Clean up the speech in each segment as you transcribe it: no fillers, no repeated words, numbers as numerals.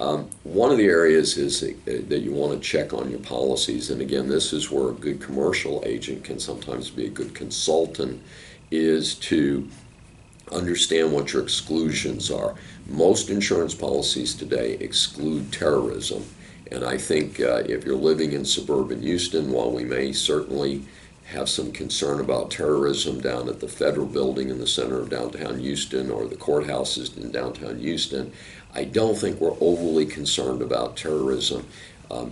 One of the areas is that you want to check on your policies, and again, this is where a good commercial agent can sometimes be a good consultant, is to understand what your exclusions are. Most insurance policies today exclude terrorism, and I think if you're living in suburban Houston, while we may certainly have some concern about terrorism down at the federal building in the center of downtown Houston or the courthouses in downtown Houston, I don't think we're overly concerned about terrorism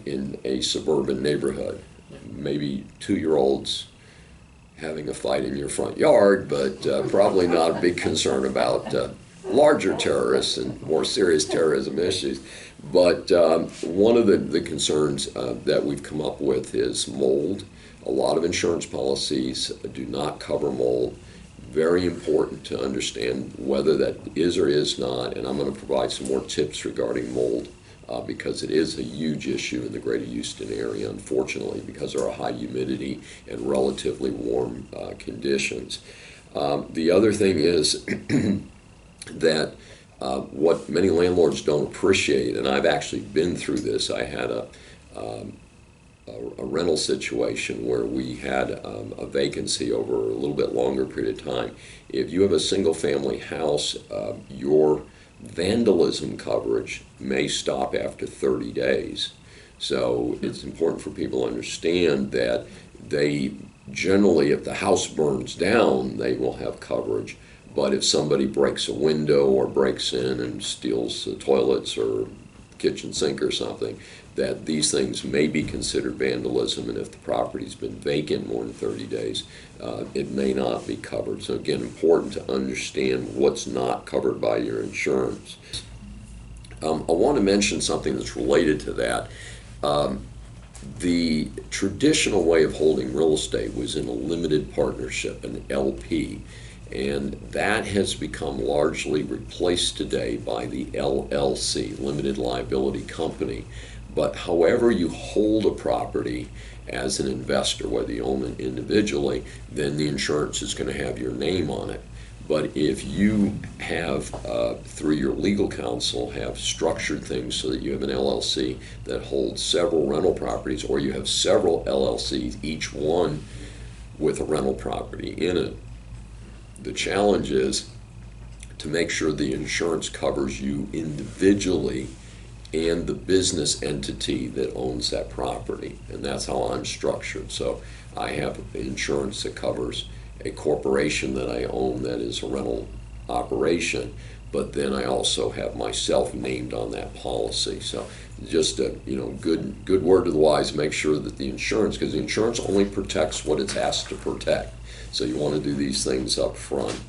in a suburban neighborhood. Maybe 2-year-olds having a fight in your front yard, but probably not a big concern about larger terrorists and more serious terrorism issues. But one of the concerns that we've come up with is mold. A lot of insurance policies do not cover mold. Very important to understand whether that is or is not, and I'm going to provide some more tips regarding mold because it is a huge issue in the greater Houston area, unfortunately, because there are high humidity and relatively warm conditions. The other thing is that what many landlords don't appreciate, and I've actually been through this. I had a rental situation where we had a vacancy over a little bit longer period of time. If you have a single family house, your vandalism coverage may stop after 30 days. So it's important for people to underand that they generally, if the house burns down, they will have coverage. But if somebody breaks a window or breaks in and steals the toilets or kitchen sink or something, that these things may be considered vandalism, and if the property's been vacant more than 30 days, it may not be covered. So again, important to understand what's not covered by your insurance. I want to mention something that's related to that. The traditional way of holding real estate was in a limited partnership, an LP, and that has become largely replaced today by the LLC, limited liability company. But however you hold a property as an investor, whether you own it individually, then the insurance is going to have your name on it. But if you have, through your legal counsel, have structured things so that you have an LLC that holds several rental properties, or you have several LLCs, each one with a rental property in it, the challenge is to make sure the insurance covers you individually and the business entity that owns that property. And that's how I'm structured. So I have insurance that covers a corporation that I own that is a rental operation, but then I also have myself named on that policy. So just a good word to the wise, make sure that the insurance, because the insurance only protects what it's asked to protect. So you want to do these things up front.